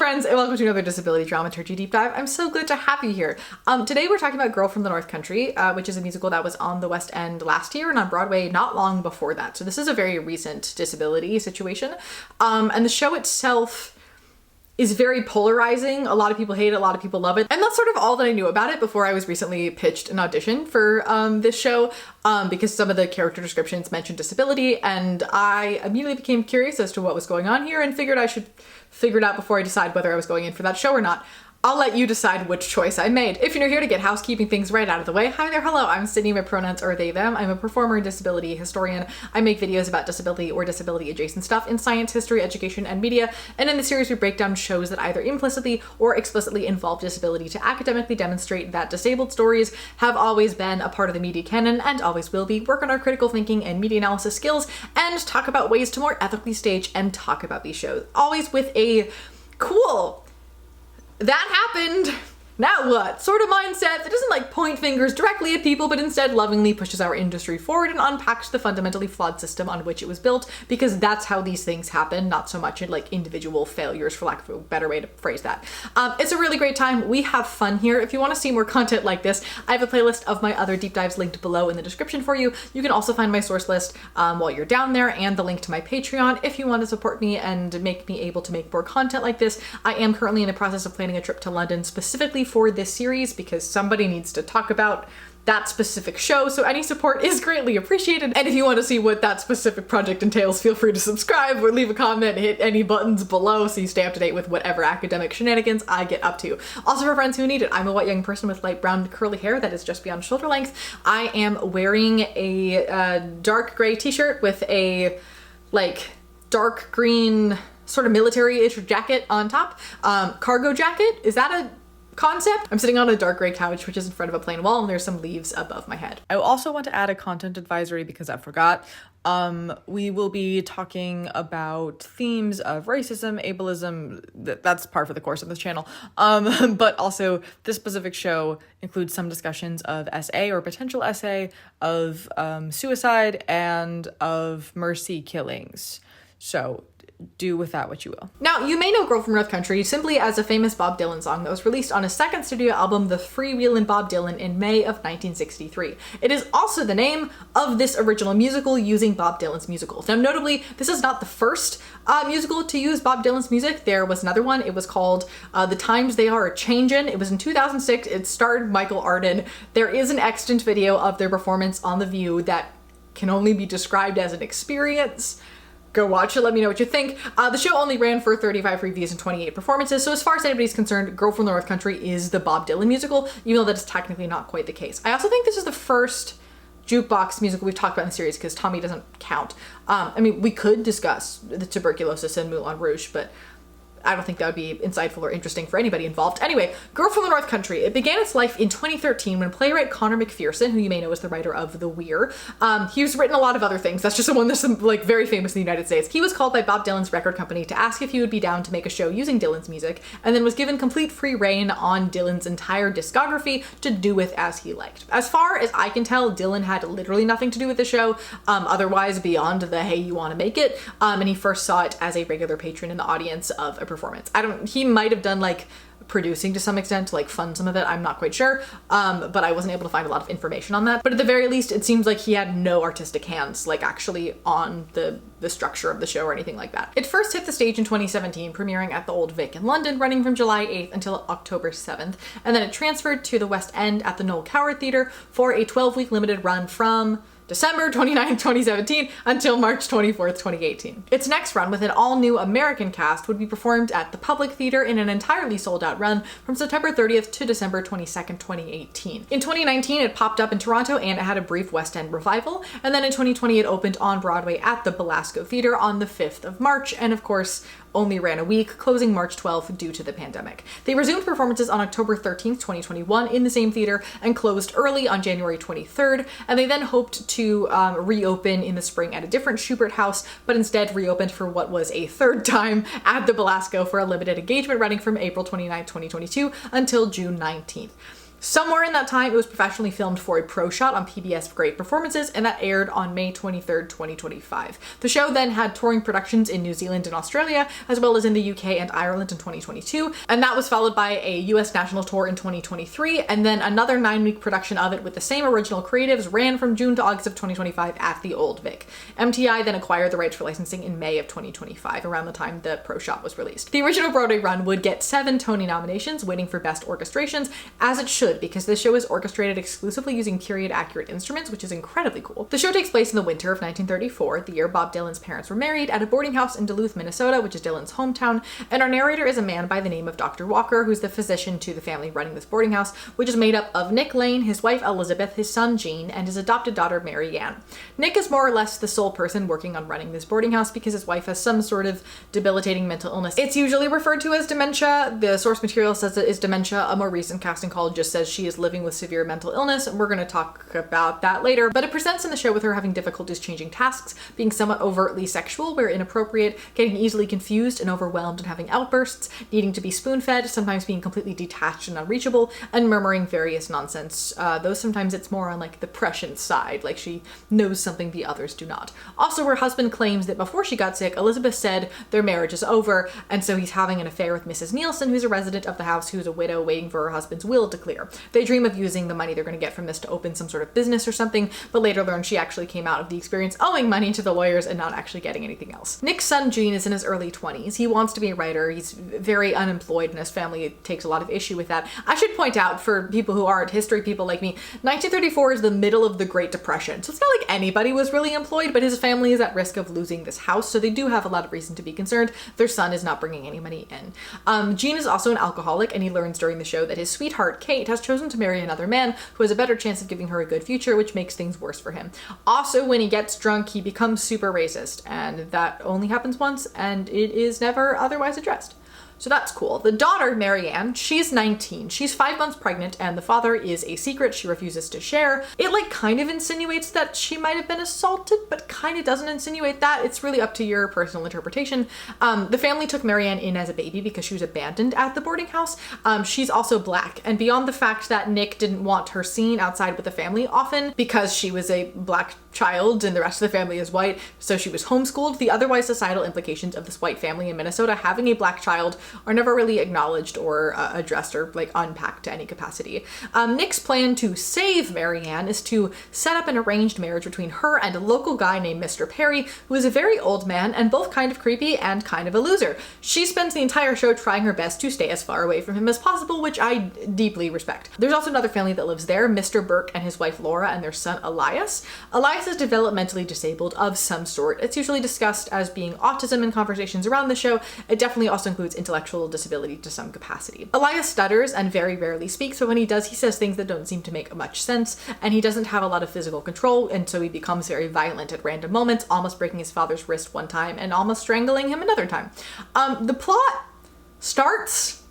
friends, and welcome to another Disability Dramaturgy Deep Dive. I'm so glad to have you here. Today we're talking about Girl from the North Country, which is a musical that was on the West End last year and on Broadway not long before that. So this is a very recent disability situation. And the show itself is very polarizing. A lot of people hate it, a lot of people love it. And that's sort of all that I knew about it before I was recently pitched an audition for this show, because some of the character descriptions mentioned disability, and I immediately became curious as to what was going on here and figured I should figure it out before I decide whether I was going in for that show or not. I'll let you decide which choice I made. If you're new here to get housekeeping things right out of the way, hi there, hello, I'm Sydney, my pronouns are they, them. I'm a performer and disability historian. I make videos about disability or disability adjacent stuff in science, history, education, and media. And in the series, we break down shows that either implicitly or explicitly involve disability to academically demonstrate that disabled stories have always been a part of the media canon and always will be, work on our critical thinking and media analysis skills, and talk about ways to more ethically stage and talk about these shows. Always with a cool, that happened, now what? Sort of mindset that doesn't like point fingers directly at people, but instead lovingly pushes our industry forward and unpacks the fundamentally flawed system on which it was built, because that's how these things happen, not so much in like individual failures, for lack of a better way to phrase that. It's a really great time. We have fun here. If you want to see more content like this, I have a playlist of my other deep dives linked below in the description for you. You can also find my source list while you're down there, and the link to my Patreon if you want to support me and make me able to make more content like this. I am currently in the process of planning a trip to London specifically for this series because somebody needs to talk about that specific show, so any support is greatly appreciated. And if you want to see what that specific project entails, feel free to subscribe or leave a comment, hit any buttons below so you stay up to date with whatever academic shenanigans I get up to. Also, for friends who need it, I'm a white young person with light brown curly hair that is just beyond shoulder length. I am wearing a dark gray t-shirt with a like dark green sort of military-ish jacket on top. Cargo jacket, is that a concept? I'm sitting on a dark gray couch, which is in front of a plain wall, and there's some leaves above my head. I also want to add a content advisory because I forgot. We will be talking about themes of racism, ableism, that's par for the course of this channel. But also this specific show includes some discussions of SA or potential SA, of suicide, and of mercy killings. So do with that what you will. Now, you may know Girl from North Country simply as a famous Bob Dylan song that was released on his second studio album, The Freewheelin' Bob Dylan, in May of 1963. It is also the name of this original musical using Bob Dylan's musicals. Now, notably, this is not the first musical to use Bob Dylan's music. There was another one. It was called The Times They Are A-Changin'. It was in 2006. It starred Michael Arden. There is an extant video of their performance on The View that can only be described as an experience. Go watch it, let me know what you think. The show only ran for 35 reviews and 28 performances, so as far as anybody's concerned, Girl from the North Country is the Bob Dylan musical, even though that is technically not quite the case. I also think this is the first jukebox musical we've talked about in the series, because Tommy doesn't count. I mean, we could discuss the tuberculosis in Moulin Rouge, but I don't think that would be insightful or interesting for anybody involved. Anyway, Girl from the North Country. It began its life in 2013 when playwright Conor McPherson, who you may know as the writer of The Weir, he's written a lot of other things. That's just someone that's like very famous in the United States. He was called by Bob Dylan's record company to ask if he would be down to make a show using Dylan's music, and then was given complete free reign on Dylan's entire discography to do with as he liked. As far as I can tell, Dylan had literally nothing to do with the show, otherwise beyond the hey, you want to make it, and he first saw it as a regular patron in the audience of a performance. He might have done like producing to some extent to like fund some of it, I'm not quite sure, but I wasn't able to find a lot of information on that. But at the very least, it seems like he had no artistic hands like actually on the structure of the show or anything like that. It first hit the stage in 2017, premiering at the Old Vic in London, running from July 8th until October 7th, and then it transferred to the West End at the Noel Coward Theatre for a 12-week limited run from December 29, 2017 until March 24th, 2018. Its next run with an all-new American cast would be performed at the Public Theatre in an entirely sold-out run from September 30th to December 22nd, 2018. In 2019, it popped up in Toronto and it had a brief West End revival, and then in 2020 it opened on Broadway at the Belasco Theatre on the 5th of March, and of course, only ran a week, closing March 12th due to the pandemic. They resumed performances on October 13th, 2021 in the same theater and closed early on January 23rd, and they then hoped to reopen in the spring at a different Schubert house, but instead reopened for what was a third time at the Belasco for a limited engagement running from April 29th, 2022 until June 19th. Somewhere in that time, it was professionally filmed for a pro shot on PBS for Great Performances, and that aired on May 23rd, 2025. The show then had touring productions in New Zealand and Australia, as well as in the UK and Ireland in 2022, and that was followed by a US national tour in 2023, and then another 9-week production of it with the same original creatives ran from June to August of 2025 at the Old Vic. MTI then acquired the rights for licensing in May of 2025, around the time the pro shot was released. The original Broadway run would get 7 Tony nominations, winning for Best Orchestrations, as it should, because this show is orchestrated exclusively using period-accurate instruments, which is incredibly cool. The show takes place in the winter of 1934, the year Bob Dylan's parents were married, at a boarding house in Duluth, Minnesota, which is Dylan's hometown, and our narrator is a man by the name of Dr. Walker, who's the physician to the family running this boarding house, which is made up of Nick Lane, his wife Elizabeth, his son Gene, and his adopted daughter Mary Ann. Nick is more or less the sole person working on running this boarding house because his wife has some sort of debilitating mental illness. It's usually referred to as dementia. The source material says it is dementia. A more recent casting call just says she is living with severe mental illness, and we're going to talk about that later. But it presents in the show with her having difficulties changing tasks, being somewhat overtly sexual where inappropriate, getting easily confused and overwhelmed and having outbursts, needing to be spoon-fed, sometimes being completely detached and unreachable, and murmuring various nonsense. Though sometimes it's more on like the prescient side, like she knows something the others do not. Also, her husband claims that before she got sick, Elizabeth said their marriage is over, and so he's having an affair with Mrs. Nielsen, who's a resident of the house, who's a widow waiting for her husband's will to clear. They dream of using the money they're going to get from this to open some sort of business or something, but later learn she actually came out of the experience owing money to the lawyers and not actually getting anything else. Nick's son Gene is in his early 20s. He wants to be a writer. He's very unemployed, and his family takes a lot of issue with that. I should point out, for people who aren't history people like me, 1934 is the middle of the Great Depression, so it's not like anybody was really employed, but his family is at risk of losing this house, so they do have a lot of reason to be concerned. Their son is not bringing any money in. Gene is also an alcoholic, and he learns during the show that his sweetheart Kate has chosen to marry another man who has a better chance of giving her a good future, which makes things worse for him. Also, when he gets drunk, he becomes super racist, and that only happens once, and it is never otherwise addressed. So that's cool. The daughter, Mary Ann, she's 19. She's 5 months pregnant, and the father is a secret she refuses to share. It like kind of insinuates that she might have been assaulted, but kind of doesn't insinuate that. It's really up to your personal interpretation. The family took Mary Ann in as a baby because she was abandoned at the boarding house. She's also Black, and beyond the fact that Nick didn't want her seen outside with the family often because she was a Black child and the rest of the family is white, so she was homeschooled, the otherwise societal implications of this white family in Minnesota having a Black child are never really acknowledged or addressed or like unpacked to any capacity. Nick's plan to save Mary Ann is to set up an arranged marriage between her and a local guy named Mr. Perry, who is a very old man and both kind of creepy and kind of a loser. She spends the entire show trying her best to stay as far away from him as possible, which I deeply respect. There's also another family that lives there, Mr. Burke and his wife Laura and their son Elias. Elias is developmentally disabled of some sort. It's usually discussed as being autism in conversations around the show. It definitely also includes intellectual disability to some capacity. Elias stutters and very rarely speaks, but when he does, he says things that don't seem to make much sense, and he doesn't have a lot of physical control, and so he becomes very violent at random moments, almost breaking his father's wrist one time and almost strangling him another time. The plot starts,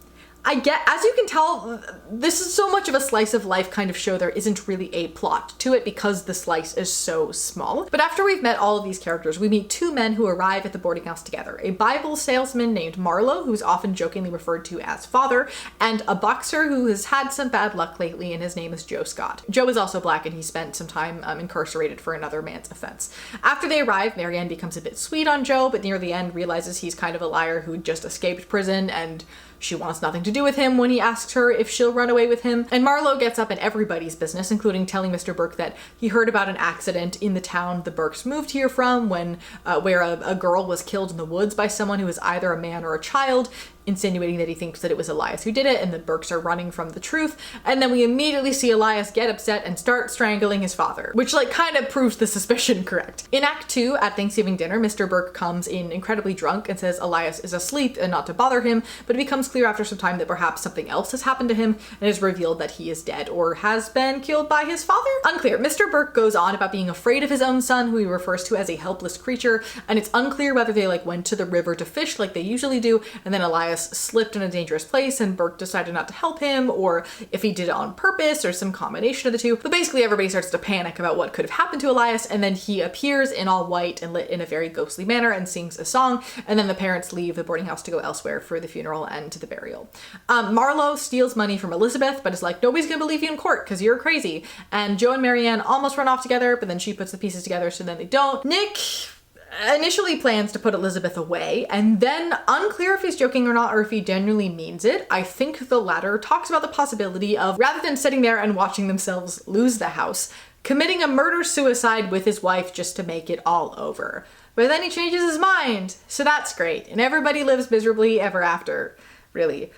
as you can tell, this is so much of a slice of life kind of show, there isn't really a plot to it because the slice is so small. But after we've met all of these characters, we meet 2 men who arrive at the boarding house together. A Bible salesman named Marlowe, who's often jokingly referred to as Father, and a boxer who has had some bad luck lately, and his name is Joe Scott. Joe is also Black, and he spent some time incarcerated for another man's offense. After they arrive, Mary Ann becomes a bit sweet on Joe, but near the end realizes he's kind of a liar who just escaped prison, and she wants nothing to do with him when he asks her if she'll run away with him. And Marlowe gets up in everybody's business, including telling Mr. Burke that he heard about an accident in the town the Burkes moved here from when where a girl was killed in the woods by someone who was either a man or a child, insinuating that he thinks that it was Elias who did it, and the Burkes are running from the truth. And then we immediately see Elias get upset and start strangling his father, which like kind of proves the suspicion correct. In Act 2, at Thanksgiving dinner, Mr. Burke comes in incredibly drunk and says Elias is asleep and not to bother him, but it becomes clear after some time that perhaps something else has happened to him, and it is revealed that he is dead or has been killed by his father? Unclear. Mr. Burke goes on about being afraid of his own son, who he refers to as a helpless creature, and it's unclear whether they like went to the river to fish like they usually do, and then Elias Elias slipped in a dangerous place and Burke decided not to help him, or if he did it on purpose, or some combination of the two. But basically everybody starts to panic about what could have happened to Elias, and then he appears in all white and lit in a very ghostly manner and sings a song, and then the parents leave the boarding house to go elsewhere for the funeral and the burial. Marlowe steals money from Elizabeth, but is like, nobody's gonna believe you in court because you're crazy. And Jo and Marianne almost run off together, but then she puts the pieces together, so then they don't. Nick initially plans to put Elizabeth away, and then, unclear if he's joking or not, or if he genuinely means it, I think the latter, talks about the possibility of, rather than sitting there and watching themselves lose the house, committing a murder-suicide with his wife just to make it all over. But then he changes his mind, so that's great, and everybody lives miserably ever after, really.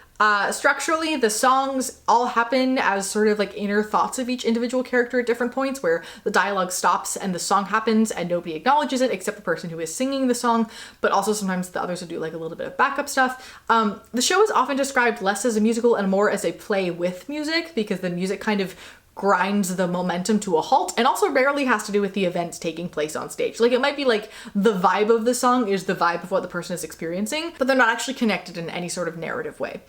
Structurally, the songs all happen as sort of like inner thoughts of each individual character at different points, where the dialogue stops and the song happens and nobody acknowledges it except the person who is singing the song, but also sometimes the others will do like a little bit of backup stuff. The show is often described less as a musical and more as a play with music, because the music kind of grinds the momentum to a halt, and also rarely has to do with the events taking place on stage. Like, it might be like the vibe of the song is the vibe of what the person is experiencing, but they're not actually connected in any sort of narrative way.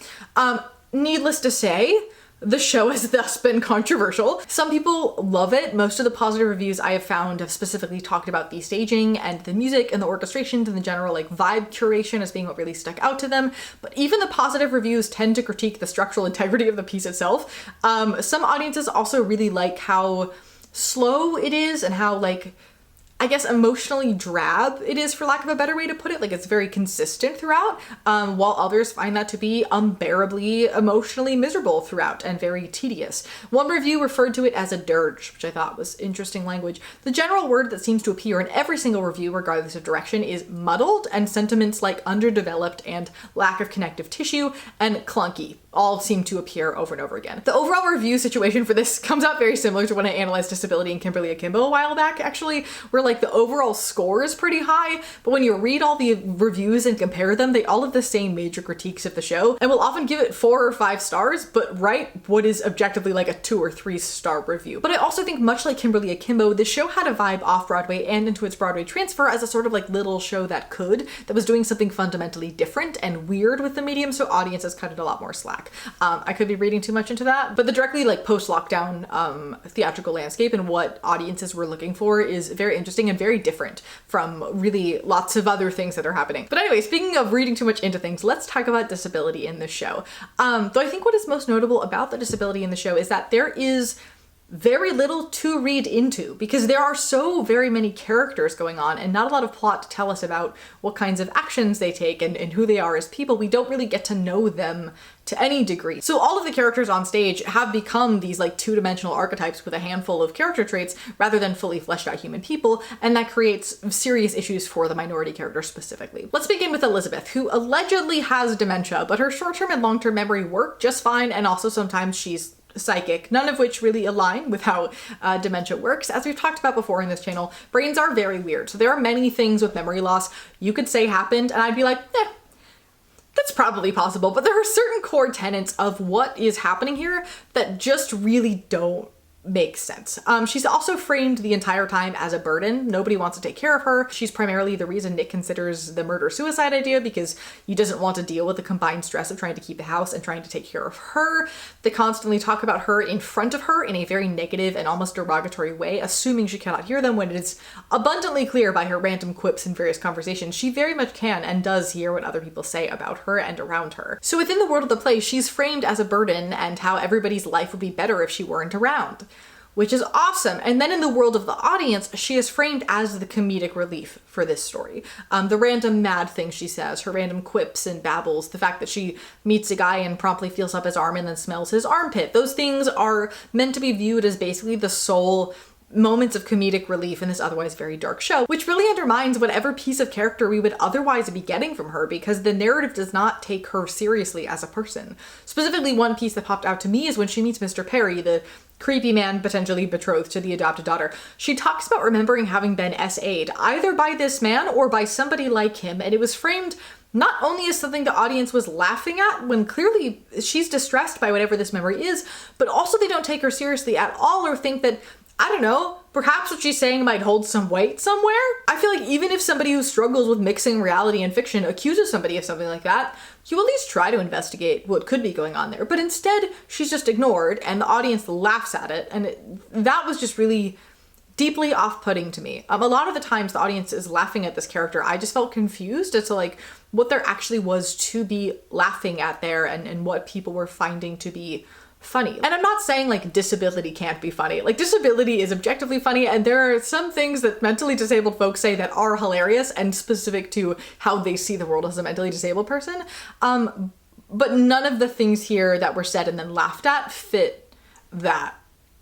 Needless to say, the show has thus been controversial. Some people love it. Most of the positive reviews I have found have specifically talked about the staging and the music and the orchestrations and the general like vibe curation as being what really stuck out to them. But even the positive reviews tend to critique the structural integrity of the piece itself. Some audiences also really like how slow it is and how like, I guess, emotionally drab it is, for lack of a better way to put it. Like, it's very consistent throughout, while others find that to be unbearably emotionally miserable throughout and very tedious. One review referred to it as a dirge, which I thought was interesting language. The general word that seems to appear in every single review, regardless of direction, is muddled, and sentiments like underdeveloped and lack of connective tissue and clunky all seem to appear over and over again. The overall review situation for this comes out very similar to when I analyzed Disability and Kimberly Akimbo a while back, actually, where like the overall score is pretty high, but when you read all the reviews and compare them, they all have the same major critiques of the show, and will often give it 4 or 5 stars, but write what is objectively like a 2 or 3 star review. But I also think, much like Kimberly Akimbo, the show had a vibe off Broadway and into its Broadway transfer as a sort of like little show that was doing something fundamentally different and weird with the medium, so audiences cut it a lot more slack. I could be reading too much into that, but the directly like post-lockdown theatrical landscape and what audiences were looking for is very interesting and very different from really lots of other things that are happening. But anyway, speaking of reading too much into things, let's talk about disability in the show. Though I think what is most notable about the disability in the show is that there is very little to read into, because there are so very many characters going on and not a lot of plot to tell us about what kinds of actions they take and who they are as people. We don't really get to know them to any degree. So all of the characters on stage have become these like two-dimensional archetypes with a handful of character traits rather than fully fleshed out human people, and that creates serious issues for the minority characters specifically. Let's begin with Elizabeth, who allegedly has dementia, but her short-term and long-term memory work just fine, and also sometimes she's psychic, none of which really align with how dementia works. As we've talked about before in this channel, brains are very weird. So there are many things with memory loss you could say happened, and I'd be like, that's probably possible, but there are certain core tenets of what is happening here that just really don't make sense. She's also framed the entire time as a burden. Nobody wants to take care of her. She's primarily the reason Nick considers the murder-suicide idea, because he doesn't want to deal with the combined stress of trying to keep the house and trying to take care of her. They constantly talk about her in front of her in a very negative and almost derogatory way, assuming she cannot hear them, when it is abundantly clear by her random quips in various conversations she very much can and does hear what other people say about her and around her. So within the world of the play, she's framed as a burden and how everybody's life would be better if she weren't around, which is awesome. And then in the world of the audience, she is framed as the comedic relief for this story. The random mad things she says, her random quips and babbles, the fact that she meets a guy and promptly feels up his arm and then smells his armpit. Those things are meant to be viewed as basically the sole moments of comedic relief in this otherwise very dark show, which really undermines whatever piece of character we would otherwise be getting from her, because the narrative does not take her seriously as a person. Specifically, one piece that popped out to me is when she meets Mr. Perry, the creepy man potentially betrothed to the adopted daughter. She talks about remembering having been SA'd either by this man or by somebody like him, and it was framed not only as something the audience was laughing at when clearly she's distressed by whatever this memory is, but also they don't take her seriously at all or think that, I don't know, perhaps what she's saying might hold some weight somewhere. I feel like even if somebody who struggles with mixing reality and fiction accuses somebody of something like that, you at least try to investigate what could be going on there. But instead, she's just ignored and the audience laughs at it. And that was just really deeply off-putting to me. A lot of the times the audience is laughing at this character. I just felt confused as to like what there actually was to be laughing at there and what people were finding to be funny. And I'm not saying like disability can't be funny. Like disability is objectively funny, and there are some things that mentally disabled folks say that are hilarious and specific to how they see the world as a mentally disabled person. But none of the things here that were said and then laughed at fit that,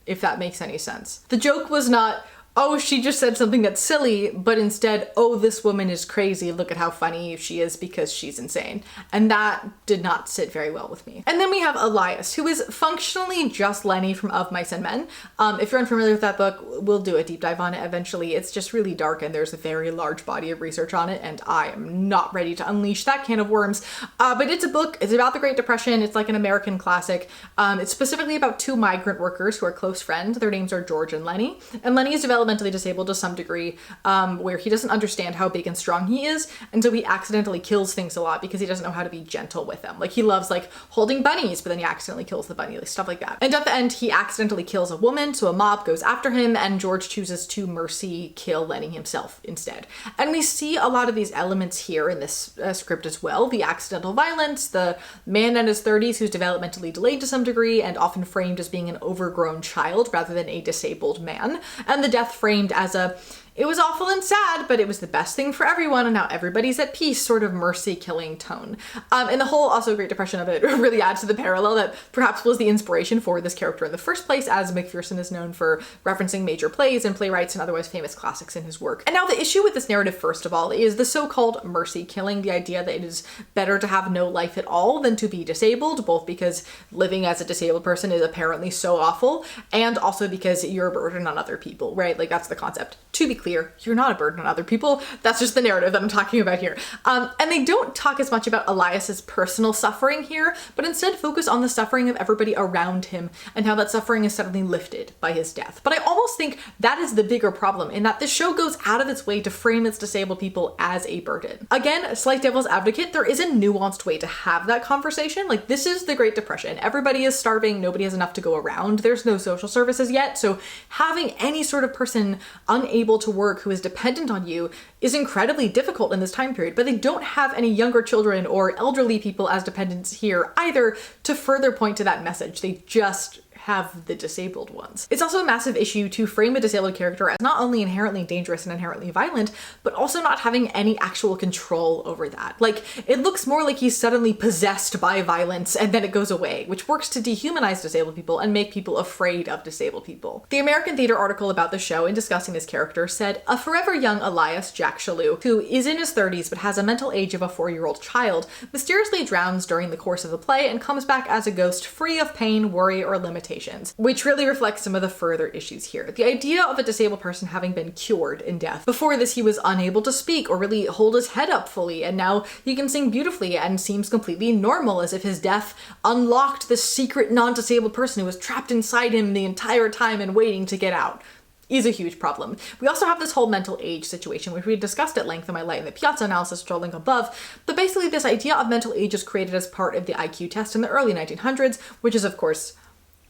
if that makes any sense. The joke was not, oh, she just said something that's silly, but instead, oh, this woman is crazy. Look at how funny she is because she's insane. And that did not sit very well with me. And then we have Elias, who is functionally just Lenny from Of Mice and Men. If you're unfamiliar with that book, we'll do a deep dive on it eventually. It's just really dark and there's a very large body of research on it, and I am not ready to unleash that can of worms. But it's a book, it's about the Great Depression. It's like an American classic. It's specifically about two migrant workers who are close friends. Their names are George and Lenny. And Lenny is developmentally disabled to some degree, where he doesn't understand how big and strong he is, and so he accidentally kills things a lot because he doesn't know how to be gentle with them. Like he loves like holding bunnies, but then he accidentally kills the bunny, like stuff like that. And at the end, he accidentally kills a woman, so a mob goes after him, and George chooses to mercy kill Lenny himself instead. And we see a lot of these elements here in this script as well. The accidental violence, the man in his 30s who's developmentally delayed to some degree and often framed as being an overgrown child rather than a disabled man, and the death framed as a, it was awful and sad, but it was the best thing for everyone, and now everybody's at peace sort of mercy killing tone. And the whole also Great Depression of it really adds to the parallel that perhaps was the inspiration for this character in the first place, as McPherson is known for referencing major plays and playwrights and otherwise famous classics in his work. And now the issue with this narrative, first of all, is the so-called mercy killing, the idea that it is better to have no life at all than to be disabled, both because living as a disabled person is apparently so awful, and also because you're a burden on other people, right? Like that's the concept. To be clear, you're not a burden on other people. That's just the narrative that I'm talking about here. And they don't talk as much about Elias's personal suffering here, but instead focus on the suffering of everybody around him and how that suffering is suddenly lifted by his death. But I almost think that is the bigger problem, in that this show goes out of its way to frame its disabled people as a burden. Again, slight devil's advocate, there is a nuanced way to have that conversation. Like this is the Great Depression. Everybody is starving. Nobody has enough to go around. There's no social services yet. So having any sort of person unable to work who is dependent on you is incredibly difficult in this time period, but they don't have any younger children or elderly people as dependents here either to further point to that message. They just have the disabled ones. It's also a massive issue to frame a disabled character as not only inherently dangerous and inherently violent, but also not having any actual control over that. Like, it looks more like he's suddenly possessed by violence and then it goes away, which works to dehumanize disabled people and make people afraid of disabled people. The American Theater article about the show in discussing this character said, a forever young Elias, Jack Shalhoub, who is in his 30s but has a mental age of a 4-year-old child, mysteriously drowns during the course of the play and comes back as a ghost free of pain, worry, or limitations. Which really reflects some of the further issues here. The idea of a disabled person having been cured in death. Before this, he was unable to speak or really hold his head up fully, and now he can sing beautifully and seems completely normal, as if his death unlocked this secret non-disabled person who was trapped inside him the entire time and waiting to get out. Is a huge problem. We also have this whole mental age situation, which we discussed at length in my Light in the Piazza analysis, which I'll link above. But basically this idea of mental age is created as part of the IQ test in the early 1900s, which is of course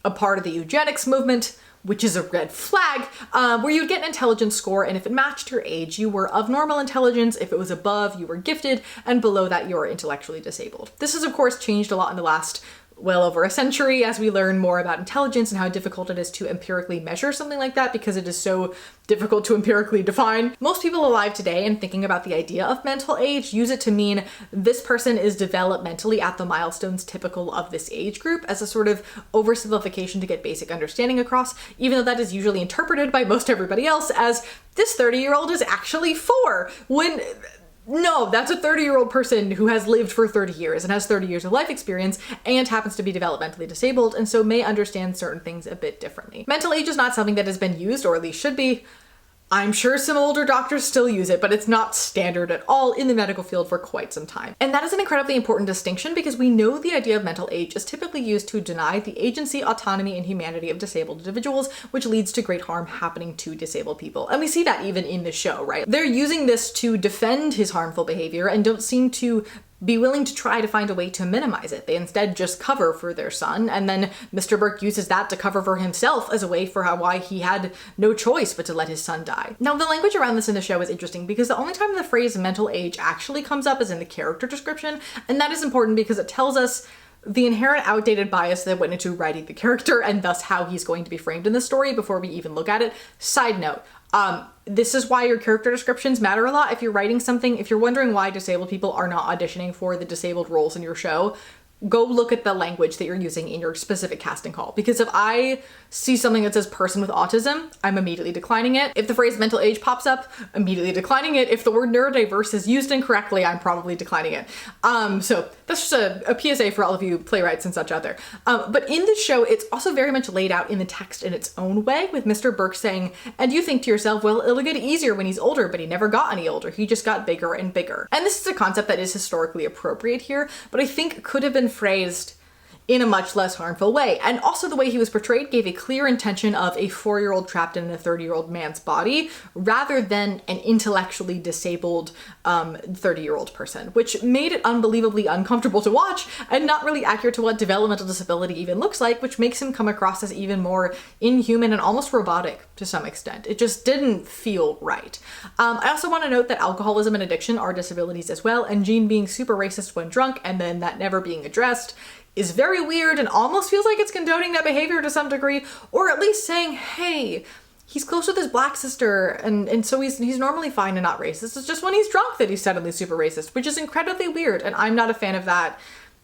a part of the eugenics movement, which is a red flag, where you would get an intelligence score, and if it matched your age, you were of normal intelligence. If it was above, you were gifted, and below that, you were intellectually disabled. This has, of course, changed a lot in the last well over a century as we learn more about intelligence and how difficult it is to empirically measure something like that because it is so difficult to empirically define. Most people alive today and thinking about the idea of mental age use it to mean this person is developmentally at the milestones typical of this age group as a sort of oversimplification to get basic understanding across, even though that is usually interpreted by most everybody else as this 30-year-old is actually 4, when no, that's a 30-year-old person who has lived for 30 years and has 30 years of life experience and happens to be developmentally disabled and so may understand certain things a bit differently. Mental age is not something that has been used, or at least should be. I'm sure some older doctors still use it, but it's not standard at all in the medical field for quite some time. And that is an incredibly important distinction because we know the idea of mental age is typically used to deny the agency, autonomy, and humanity of disabled individuals, which leads to great harm happening to disabled people. And we see that even in the show, right? They're using this to defend his harmful behavior and don't seem to be willing to try to find a way to minimize it. They instead just cover for their son, and then Mr. Burke uses that to cover for himself as a way for why he had no choice but to let his son die. Now, the language around this in the show is interesting because the only time the phrase mental age actually comes up is in the character description, and that is important because it tells us the inherent outdated bias that went into writing the character and thus how he's going to be framed in the story before we even look at it. Side note, this is why your character descriptions matter a lot. If you're writing something, if you're wondering why disabled people are not auditioning for the disabled roles in your show, go look at the language that you're using in your specific casting call. Because if I see something that says person with autism, I'm immediately declining it. If the phrase mental age pops up, immediately declining it. If the word neurodiverse is used incorrectly, I'm probably declining it. So that's just a PSA for all of you playwrights and such out there. But in the show, it's also very much laid out in the text in its own way, with Mr. Burke saying, and you think to yourself, well, it'll get easier when he's older, but he never got any older. He just got bigger and bigger. And this is a concept that is historically appropriate here, but I think could have been phrased in a much less harmful way. And also the way he was portrayed gave a clear intention of a 4-year-old trapped in a 30-year-old man's body rather than an intellectually disabled 30-year-old person, which made it unbelievably uncomfortable to watch and not really accurate to what developmental disability even looks like, which makes him come across as even more inhuman and almost robotic to some extent. It just didn't feel right. I also want to note that alcoholism and addiction are disabilities as well, and Gene being super racist when drunk and then that never being addressed is very weird and almost feels like it's condoning that behavior to some degree, or at least saying, hey, he's close with his black sister, and so he's normally fine and not racist. It's just when he's drunk that he's suddenly super racist, which is incredibly weird, and I'm not a fan of that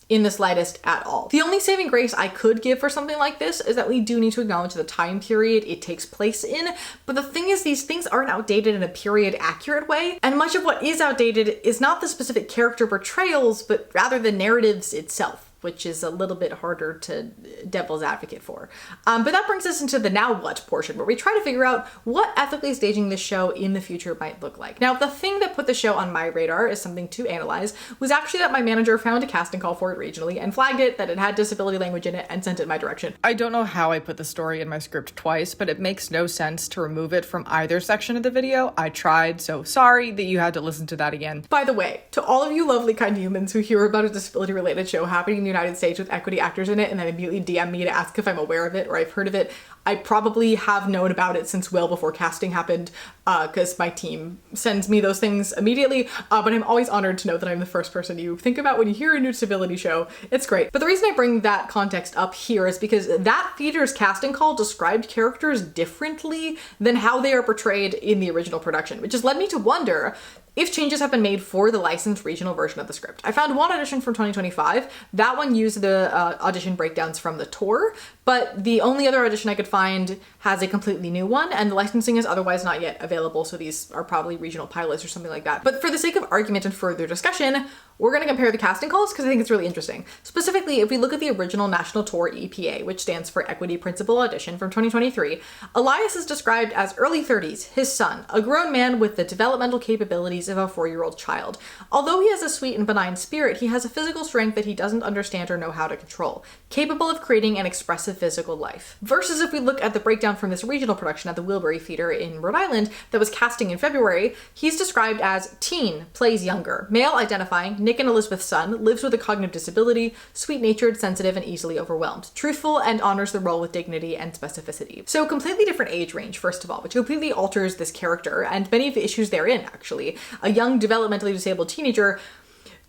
in the slightest at all. The only saving grace I could give for something like this is that we do need to acknowledge the time period it takes place in, but the thing is, these things aren't outdated in a period accurate way, and much of what is outdated is not the specific character portrayals, but rather the narratives itself, which is a little bit harder to devil's advocate for. But that brings us into the now what portion, where we try to figure out what ethically staging this show in the future might look like. Now, the thing that put the show on my radar as something to analyze was actually that my manager found a casting call for it regionally and flagged it, that it had disability language in it, and sent it my direction. I don't know how I put the story in my script twice, but it makes no sense to remove it from either section of the video. I tried, so sorry that you had to listen to that again. By the way, to all of you lovely kind humans who hear about a disability-related show happening in the United States with equity actors in it and then immediately DM me to ask if I'm aware of it or I've heard of it, I probably have known about it since well before casting happened, because my team sends me those things immediately, but I'm always honored to know that I'm the first person you think about when you hear a new disability show. It's great. But the reason I bring that context up here is because that theater's casting call described characters differently than how they are portrayed in the original production, which has led me to wonder if changes have been made for the licensed regional version of the script. I found one audition from 2025. That one used the audition breakdowns from the tour, but the only other audition I could find has a completely new one, and the licensing is otherwise not yet available, so these are probably regional pilots or something like that. But for the sake of argument and further discussion, we're going to compare the casting calls because I think it's really interesting. Specifically, if we look at the original National Tour EPA, which stands for Equity Principal Audition from 2023, Elias is described as early 30s, his son, a grown man with the developmental capabilities of a 4-year-old child. Although he has a sweet and benign spirit, he has a physical strength that he doesn't understand or know how to control, capable of creating an expressive physical life. Versus if we look at the breakdown from this regional production at the Wilbury Theatre in Rhode Island that was casting in February, he's described as teen, plays younger, male identifying, Nick and Elizabeth's son, lives with a cognitive disability, sweet-natured, sensitive, and easily overwhelmed, truthful, and honors the role with dignity and specificity. So completely different age range, first of all, which completely alters this character and many of the issues therein, actually. A young, developmentally disabled teenager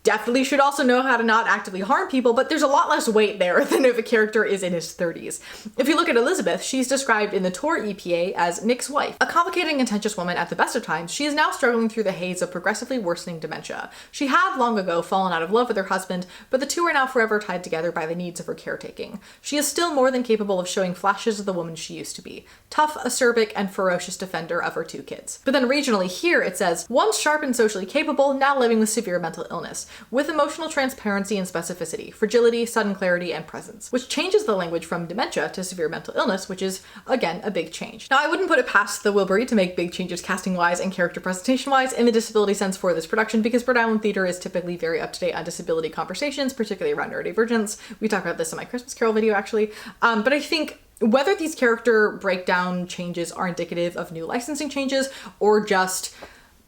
definitely should also know how to not actively harm people, but there's a lot less weight there than if a character is in his 30s. If you look at Elizabeth, she's described in the Tour EPA as Nick's wife. A complicated and contentious woman at the best of times, she is now struggling through the haze of progressively worsening dementia. She had long ago fallen out of love with her husband, but the two are now forever tied together by the needs of her caretaking. She is still more than capable of showing flashes of the woman she used to be. Tough, acerbic, and ferocious defender of her 2 kids. But then regionally here it says, once sharp and socially capable, now living with severe mental illness, with emotional transparency and specificity, fragility, sudden clarity, and presence, which changes the language from dementia to severe mental illness, which is, again, a big change. Now, I wouldn't put it past the Wilbury to make big changes casting-wise and character presentation-wise in the disability sense for this production, because Rhode Island Theatre is typically very up-to-date on disability conversations, particularly around neurodivergence. We talked about this in my Christmas Carol video, actually. But I think whether these character breakdown changes are indicative of new licensing changes or just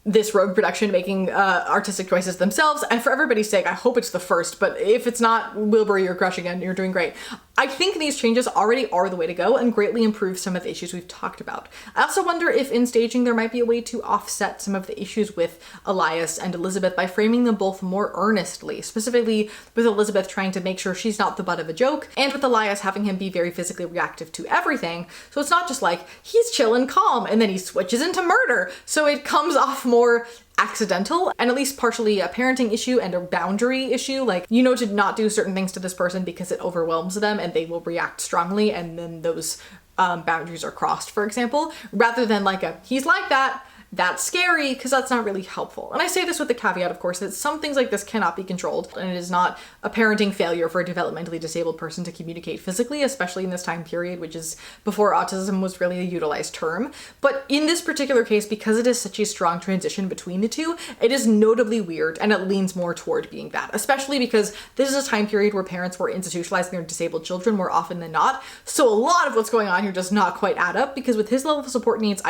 this Rogue production making artistic choices themselves. And for everybody's sake, I hope it's the first, but if it's not, Wilbur, you're crushing it and you're doing great. I think these changes already are the way to go and greatly improve some of the issues we've talked about. I also wonder if in staging there might be a way to offset some of the issues with Elias and Elizabeth by framing them both more earnestly, specifically with Elizabeth trying to make sure she's not the butt of a joke, and with Elias having him be very physically reactive to everything. So it's not just like, he's chill and calm, and then he switches into murder. So it comes off more accidental and at least partially a parenting issue and a boundary issue. Like, you know to not do certain things to this person because it overwhelms them and they will react strongly, and then those boundaries are crossed, for example, rather than like he's like that, that's scary, because that's not really helpful. And I say this with the caveat, of course, that some things like this cannot be controlled, and it is not a parenting failure for a developmentally disabled person to communicate physically, especially in this time period, which is before autism was really a utilized term. But in this particular case, because it is such a strong transition between the two, it is notably weird, and it leans more toward being that, especially because this is a time period where parents were institutionalizing their disabled children more often than not. So a lot of what's going on here does not quite add up, because with his level of support needs,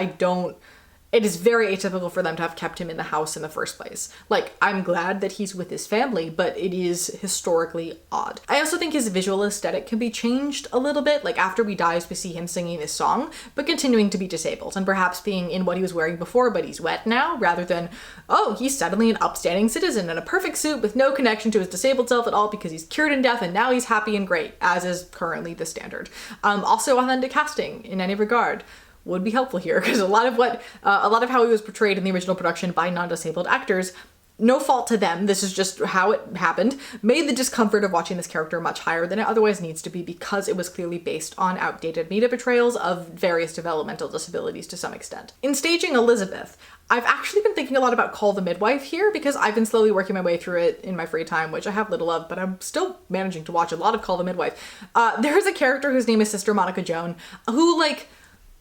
it is very atypical for them to have kept him in the house in the first place. Like, I'm glad that he's with his family, but it is historically odd. I also think his visual aesthetic can be changed a little bit. Like, after we dies, we see him singing this song, but continuing to be disabled, and perhaps being in what he was wearing before, but he's wet now, rather than, oh, he's suddenly an upstanding citizen in a perfect suit with no connection to his disabled self at all because he's cured in death and now he's happy and great, as is currently the standard. Also, authentic casting in any regard would be helpful here, because a lot of how he was portrayed in the original production by non-disabled actors, no fault to them, this is just how it happened, made the discomfort of watching this character much higher than it otherwise needs to be, because it was clearly based on outdated media portrayals of various developmental disabilities to some extent. In staging Elizabeth, I've actually been thinking a lot about Call the Midwife here, because I've been slowly working my way through it in my free time, which I have little of, but I'm still managing to watch a lot of Call the Midwife. There is a character whose name is Sister Monica Joan, who, like,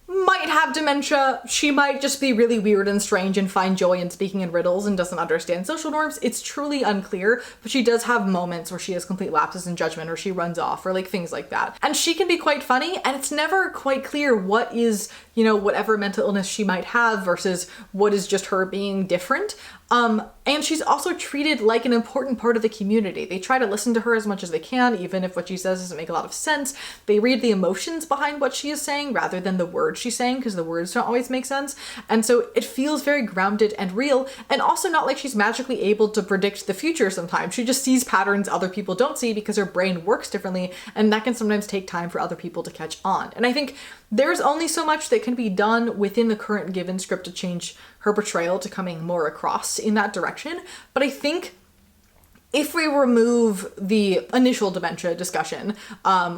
might have dementia. She might just be really weird and strange and find joy in speaking in riddles and doesn't understand social norms. It's truly unclear, but she does have moments where she has complete lapses in judgment, or she runs off, or like things like that. And she can be quite funny, and it's never quite clear what is, you know, whatever mental illness she might have versus what is just her being different. And she's also treated like an important part of the community. They try to listen to her as much as they can, even if what she says doesn't make a lot of sense. They read the emotions behind what she is saying rather than the words she's saying, because the words don't always make sense. And so it feels very grounded and real, and also not like she's magically able to predict the future sometimes. She just sees patterns other people don't see because her brain works differently, and that can sometimes take time for other people to catch on. And I think there's only so much that can be done within the current given script to change her portrayal to coming more across in that direction. But I think if we remove the initial dementia discussion,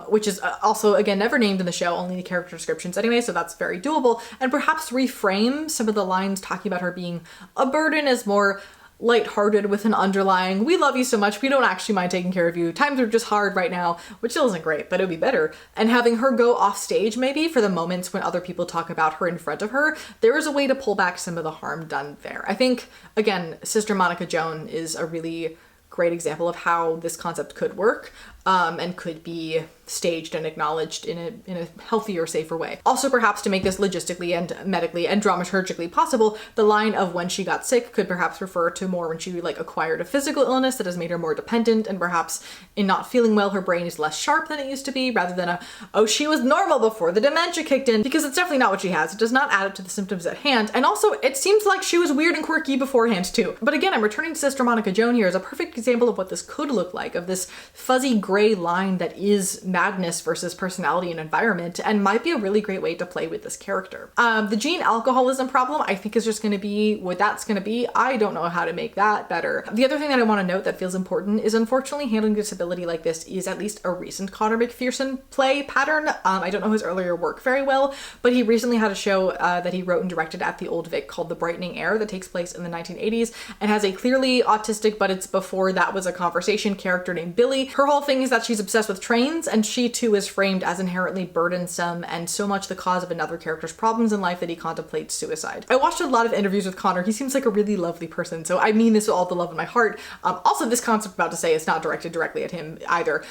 which is also, again, never named in the show, only the character descriptions anyway, so that's very doable, and perhaps reframe some of the lines talking about her being a burden as more lighthearted with an underlying, we love you so much, we don't actually mind taking care of you, times are just hard right now, which still isn't great, but it would be better. And having her go off stage maybe for the moments when other people talk about her in front of her, there is a way to pull back some of the harm done there. I think, again, Sister Monica Joan is a really great example of how this concept could work, and could be staged and acknowledged in a healthier, safer way. Also, perhaps to make this logistically and medically and dramaturgically possible, the line of when she got sick could perhaps refer to more when she like acquired a physical illness that has made her more dependent, and perhaps in not feeling well, her brain is less sharp than it used to be, rather than oh, she was normal before the dementia kicked in, because it's definitely not what she has. It does not add up to the symptoms at hand. And also, it seems like she was weird and quirky beforehand too. But again, I'm returning to Sister Monica Joan here as a perfect example of what this could look like, of this fuzzy gray line that is madness versus personality and environment, and might be a really great way to play with this character. The gene alcoholism problem, I think, is just going to be what that's going to be. I don't know how to make that better. The other thing that I want to note that feels important is, unfortunately, handling disability like this is at least a recent Conor McPherson play pattern. I don't know his earlier work very well, but he recently had a show that he wrote and directed at the Old Vic called The Brightening Air that takes place in the 1980s and has a clearly autistic, but it's before that was a conversation character named Billy. Her whole thing is that she's obsessed with trains, and she too is framed as inherently burdensome and so much the cause of another character's problems in life that he contemplates suicide. I watched a lot of interviews with Connor. He seems like a really lovely person, so I mean this with all the love in my heart. Also, this concept I'm about to say is not directed directly at him either.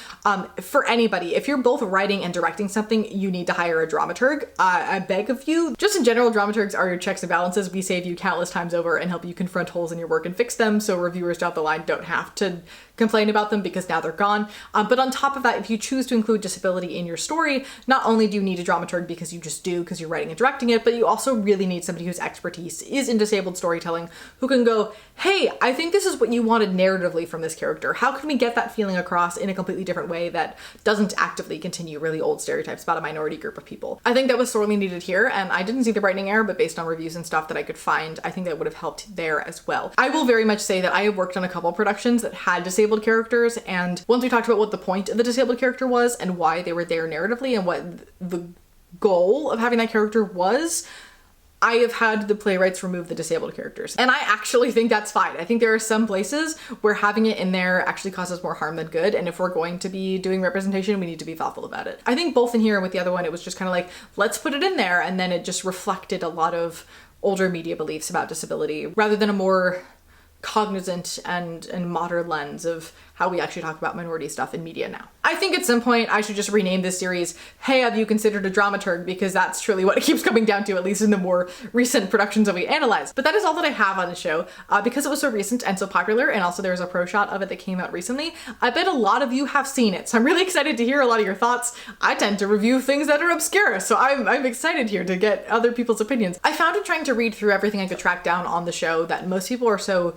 For anybody, if you're both writing and directing something, you need to hire a dramaturg. I beg of you. Just in general, dramaturgs are your checks and balances. We save you countless times over and help you confront holes in your work and fix them, so reviewers down the line don't have to complain about them because now they're gone. But on top of that, if you choose to include disability in your story, not only do you need a dramaturg because you just do, because you're writing and directing it, but you also really need somebody whose expertise is in disabled storytelling, who can go, hey, I think this is what you wanted narratively from this character. How can we get that feeling across in a completely different way that doesn't actively continue really old stereotypes about a minority group of people? I think that was sorely needed here, and I didn't see the writing error, but based on reviews and stuff that I could find, I think that would have helped there as well. I will very much say that I have worked on a couple productions that had disabled characters, and once we talked about what the point of the disabled character was and why they were there narratively and what the goal of having that character was, I have had the playwrights remove the disabled characters. And I actually think that's fine. I think there are some places where having it in there actually causes more harm than good. And if we're going to be doing representation, we need to be thoughtful about it. I think both in here and with the other one, it was just kind of like, let's put it in there. And then it just reflected a lot of older media beliefs about disability rather than a more cognizant and modern lens of how we actually talk about minority stuff in media now. I think at some point I should just rename this series, Hey, Have You Considered a Dramaturg? Because that's truly what it keeps coming down to, at least in the more recent productions that we analyze. But that is all that I have on the show. Because it was so recent and so popular, and also there's a pro shot of it that came out recently, I bet a lot of you have seen it. So I'm really excited to hear a lot of your thoughts. I tend to review things that are obscure, so I'm excited here to get other people's opinions. I found in trying to read through everything I could track down on the show that most people are so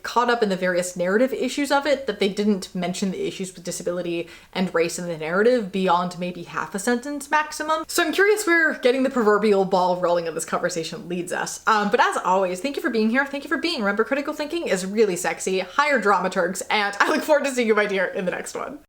caught up in the various narrative issues of it that they didn't mention the issues with disability and race in the narrative beyond maybe half a sentence maximum. So I'm curious where getting the proverbial ball rolling of this conversation leads us. But as always, thank you for being here. Thank you for being. Remember, critical thinking is really sexy. Hire dramaturgs, and I look forward to seeing you, my dear, in the next one.